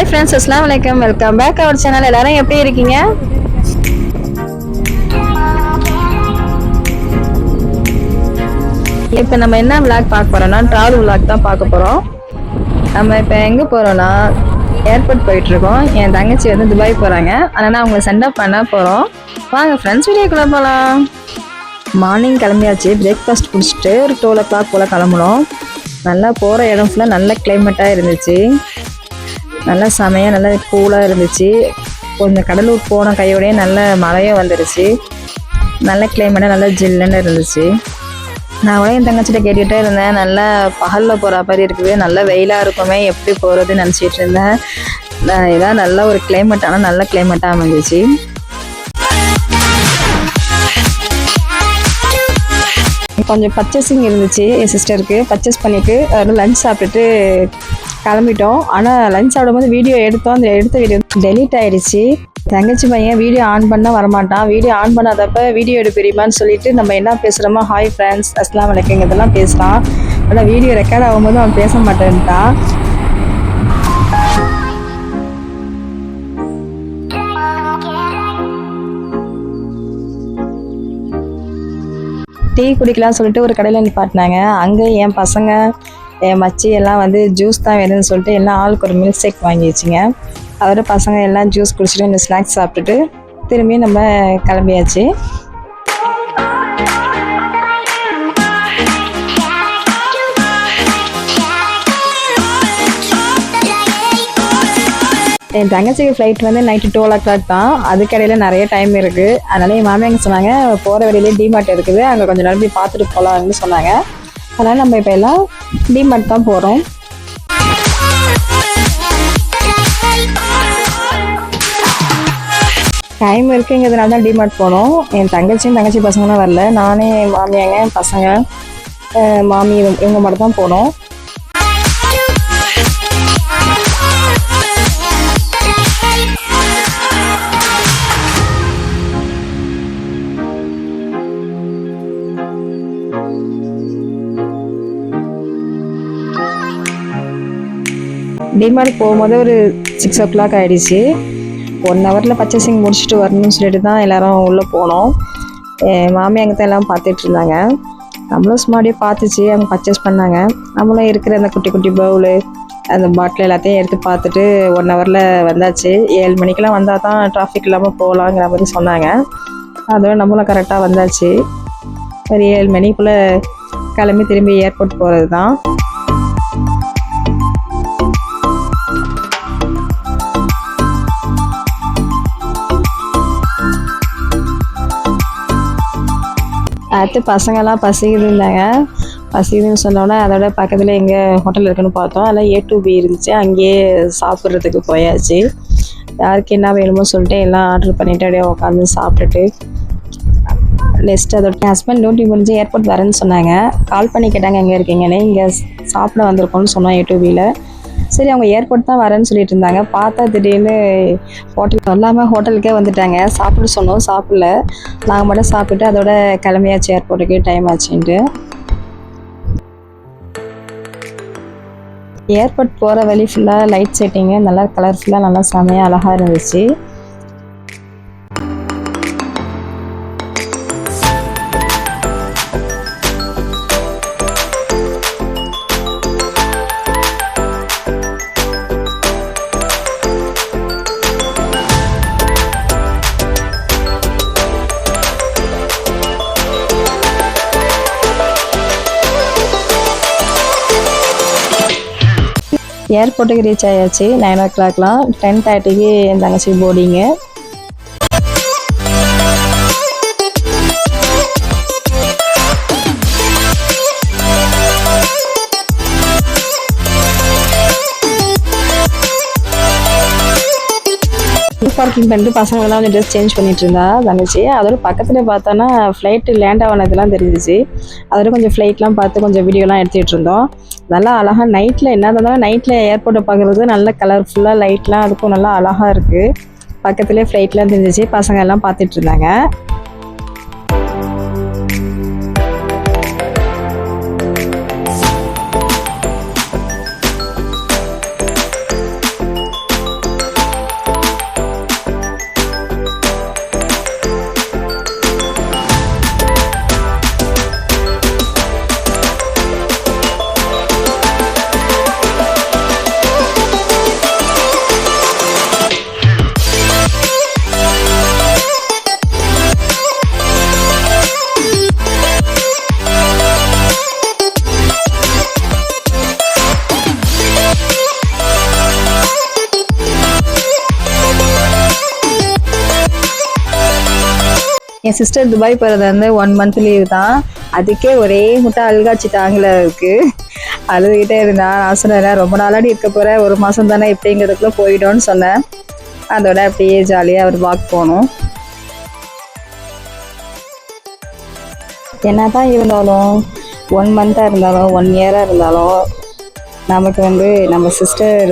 Hi friends, அஸ்ஸலாமு அலைக்கும். Welcome back our channel. எல்லாரும் எப்படி இருக்கீங்க? இப்போ நம்ம என்ன விளாக் பார்க்க போறோம்னா ட்ராவல் விளாக் தான் பார்க்க போறோம். நம்ம இப்போ எங்கே போறோம்னா ஏர்போர்ட் போயிட்டு இருக்கோம். என் தங்கச்சி வந்து துபாய் போறாங்க. அதனால அவங்களை சென்ட் அப் பண்ண போறோம். வாங்க ஃப்ரெண்ட்ஸ், வீடியோக்குள்ள போகலாம். மார்னிங் கிளம்பியாச்சு. பிரேக்ஃபாஸ்ட் குடிச்சிட்டு ஒரு 12 o'clock போல் கிளம்பணும். நல்லா போகிற இடம் ஃபுல்லாக நல்ல கிளைமேட்டாக இருந்துச்சு. நல்லா செமையாக நல்லா கூலாக இருந்துச்சு. கொஞ்சம் கடலூர் போன கையோடையே நல்ல மழையும் வந்துருச்சு. நல்ல கிளைமேட்டாக நல்லா ஜில்லுன்னு இருந்துச்சு. நான் கூட என் தங்கச்சிட்ட கேட்டுகிட்டே இருந்தேன், நல்லா பகலில் போகிற மாதிரி இருக்குது, நல்லா வெயிலாக இருக்குமே, எப்படி போகிறதுன்னு நினச்சிட்டு இருந்தேன். இதான் நல்ல ஒரு கிளைமேட், ஆனால் நல்ல கிளைமேட்டாக அமைஞ்சிச்சு. கொஞ்சம் பர்ச்சேசிங் இருந்துச்சு. என் சிஸ்டருக்கு பர்ச்சேஸ் பண்ணிவிட்டு லஞ்ச் சாப்பிட்டுட்டு கிளம்பிட்டோம். ஆனால் லஞ்ச் சாப்பிடும்போது வீடியோ எடுத்தோம். அந்த எடுத்த வீடியோ டெலீட் ஆகிடுச்சு. தங்கச்சி பையன் வீடியோ ஆன் பண்ணால் வரமாட்டான். வீடியோ ஆன் பண்ணாதப்ப வீடியோ எடுப்பிரியுமான்னு சொல்லிட்டு நம்ம என்ன பேசுகிறோமோ ஹாய் ஃப்ரெண்ட்ஸ், அஸ்ஸலாமு அலைக்கும் இதெல்லாம் பேசுகிறான். ஆனால் வீடியோ ரெக்கார்ட் ஆகும்போது அவன் பேச மாட்டேன்ட்டான். டீ குடிக்கலாம்னு சொல்லிட்டு ஒரு கடையில் நிப்பாட்டினாங்க. அங்கே என் பசங்க என் மச்சி எல்லாம் வந்து ஜூஸ் தான் வேணும்னு சொல்லிட்டு எல்லாம் ஆளுக்கு ஒரு மில்க் ஷேக் வாங்கி வச்சுங்க. அதோட பசங்க எல்லாம் ஜூஸ் குடிச்சிட்டு இந்த ஸ்நாக்ஸ் சாப்பிட்டுட்டு திரும்பி நம்ம கிளம்பியாச்சு. என் தங்கச்சிக்கு ஃப்ளைட் வந்து நைட்டு 12 o'clock தான். அதுக்கடையில் நிறைய டைம் இருக்குது. அதனால என் மாமியாங்க சொன்னாங்க, போகிற வழியிலே டிமார்ட் இருக்குது, அங்கே கொஞ்சம் நேரம் போய் பார்த்துட்டு போகலாம்னு சொன்னாங்க. அதனால் நம்ம இப்போ எல்லாம் டிமார்ட் தான் போகிறோம். டைம் இருக்குங்கிறதுனால தான் டிமார்ட் போனோம். என் தங்கச்சி பசங்களாம் வரல. நானே என் மாமியாங்க என் பசங்க மாமி இவங்க மட்டும் தான் போனோம். டிமார்ட் போகும்போது ஒரு 6 o'clock ஆகிடுச்சு. 1 hourல பர்ச்சேசிங் முடிச்சுட்டு வரணும்னு சொல்லிட்டு தான் எல்லோரும் உள்ளே போனோம். மாமியாங்க தான் எல்லாம் பார்த்துட்டு இருந்தாங்க. நம்மளும் சும்மாடியே பார்த்துச்சு. அவங்க பர்ச்சேஸ் பண்ணாங்க. நம்மளும் இருக்கிற அந்த குட்டி குட்டி பவுலு அந்த பாட்டில் எல்லாத்தையும் எடுத்து பார்த்துட்டு 1 hourல வந்தாச்சு. 7 மணிக்கெலாம் வந்தால் தான் டிராஃபிக் இல்லாமல் போகலாங்கிற மாதிரி சொன்னாங்க. அதோட நம்மளும் கரெக்டாக வந்தாச்சு. ஒரு 7 மணிக்குள்ளே கிளம்பி திரும்பி ஏர்போர்ட் போகிறது தான். அடுத்து பசங்கள்லாம் பசிக்குதுன்னு சொன்னோன்னே அதோட பக்கத்தில் எங்கே ஹோட்டல் இருக்குன்னு பார்த்தோம். அதில் A2B இருந்துச்சு. அங்கேயே சாப்பிட்றதுக்கு போயாச்சு. யாருக்கு என்ன வேணுமோ சொல்லிட்டு எல்லாம் ஆர்டர் பண்ணிவிட்டு அப்படியே உட்காந்து சாப்பிட்டுட்டு நெக்ஸ்ட் அதோட ஹஸ்பண்ட் டியூட்டி முடிஞ்சு ஏர்போர்ட் வரேன்னு சொன்னாங்க. கால் பண்ணி கேட்டாங்க எங்கே இருக்கீங்கன்னு. இங்கே சாப்பிட வந்திருக்கோம்னு சொன்னோம் A2Bயில். சரி, அவங்க ஏர்போர்ட் தான் வரேன்னு சொல்லிட்டு இருந்தாங்க. பார்த்தா திடீர்னு ஹோட்டல் சொல்லாமல் ஹோட்டலுக்கே வந்துட்டாங்க. சாப்பிட சொன்னோம், சாப்பிடல. நாங்கள் மட்டும் சாப்பிட்டுட்டு அதோட கிளம்பியாச்சு ஏர்போர்ட்டுக்கு, டைம் ஆச்சுன்ட்டு. ஏர்போர்ட் போகிற வழி ஃபுல்லாக லைட் செட்டிங்கு நல்லா கலர்ஃபுல்லாக நல்லா செமையாக அழகாக இருந்துச்சு. ஏர்போர்ட்டுக்கு ரீச் ஆயாச்சு 9 o'clockலாம். 10:30க்கு என் தங்கச்சி போர்டிங்கு. பார்க்கிங் பண்ணிட்டு பசங்களெல்லாம் வந்து ட்ரெஸ் சேஞ்ச் பண்ணிட்டு இருந்தா தங்கச்சி. அதோட பக்கத்தில் பார்த்தோன்னா ஃப்ளைட்டு லேண்ட் ஆனதெல்லாம் தெரிஞ்சிச்சு. அதோட கொஞ்சம் ஃப்ளைட்லாம் பார்த்து கொஞ்சம் வீடியோலாம் எடுத்துகிட்டு இருந்தோம். நல்லா அழகாக நைட்டில் என்ன இருந்தாலும் நைட்டில் ஏர்போர்ட்டை பார்க்குறது நல்ல கலர்ஃபுல்லாக லைட்லாம் அதுக்கும் நல்லா அழகாக இருக்குது. பக்கத்துலேயே ஃப்ளைட்லாம் தெரிஞ்சிச்சு. பசங்க எல்லாம் பார்த்துட்டு இருந்தாங்க. என் சிஸ்டர் துபாய் போகிறது வந்து 1 month லீவ் தான். அதுக்கே ஒரே முட்டை அழுகாச்சு தாங்கல இருக்கு. அழுதுகிட்டே இருந்தான். நான் சொன்னேன் ரொம்ப நாளாடி இருக்க போகிறேன், 1 மாதம் தானே எப்படிங்கிறதுக்குள்ளே போயிட்டோன்னு சொன்னேன். அதோட அப்படியே ஜாலியாக ஒரு வாக் போனோம். என்ன தான் இருந்தாலும் 1 month இருந்தாலும் 1 year இருந்தாலும் நமக்கு வந்து நம்ம சிஸ்டர்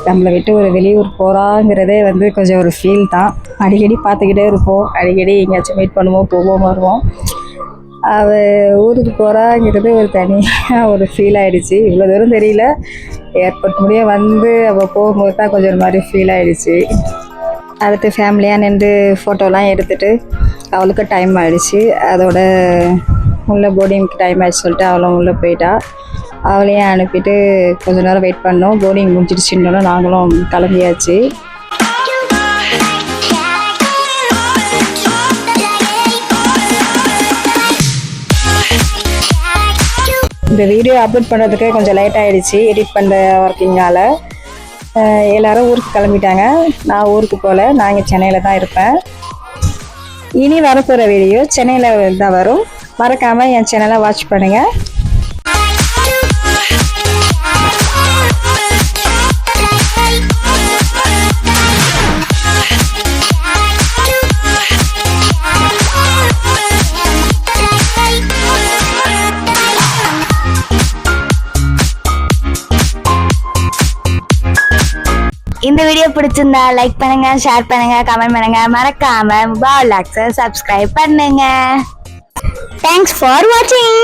நம்மளை விட்டு ஒரு வெளியூர் போகிறாங்கிறதே வந்து கொஞ்சம் ஒரு ஃபீல் தான். அடிக்கடி பார்த்துக்கிட்டே இருப்போம், அடிக்கடி எங்கேயாச்சும் மீட் பண்ணுவோம், போவோம், வருவோம். அவள் ஊருக்கு போகிறாங்கிறது ஒரு தனியாக ஒரு ஃபீல் ஆகிடுச்சு. இவ்வளோ தூரம் தெரியல, ஏர்போர்ட் முடிய வந்து அவள் போகும்போது தான் கொஞ்சம் ஒரு மாதிரி ஃபீல் ஆகிடுச்சு. அடுத்து ஃபேமிலியாக நின்று ஃபோட்டோலாம் எடுத்துகிட்டு அவளுக்கு டைம் ஆகிடுச்சு. அதோட உள்ளே போர்டிங்க்கு டைம் ஆகிடுச்சு சொல்லிட்டு அவளும் உள்ளே போயிட்டா. அவளையும் அனுப்பிட்டு கொஞ்சம் நேரம் வெயிட் பண்ணோம். போர்டிங் முடிஞ்சிடுச்சுன்னு நாங்களும் கிளம்பியாச்சு. இந்த வீடியோ அப்லோட் பண்ணுறதுக்கு கொஞ்சம் லேட் ஆகிடுச்சு எடிட் பண்ணுற ஒர்க்கிங்கால். எல்லோரும் ஊருக்கு கிளம்பிட்டாங்க. நான் ஊருக்கு போகல, நான் இங்கே சென்னையில் தான் இருப்பேன். இனி வரப்போகிற வீடியோ சென்னையில் தான் வரும். மறக்காமல் என் சேனலை வாட்ச் பண்ணுங்கள். இந்த வீடியோ பிடிச்சிருந்தா லைக் பண்ணுங்க, ஷேர் பண்ணுங்க, கமெண்ட் பண்ணுங்க. மறக்காம Mubaa Vlogs சப்ஸ்கிரைப் பண்ணுங்க. தேங்க்ஸ் ஃபார் வாட்சிங்.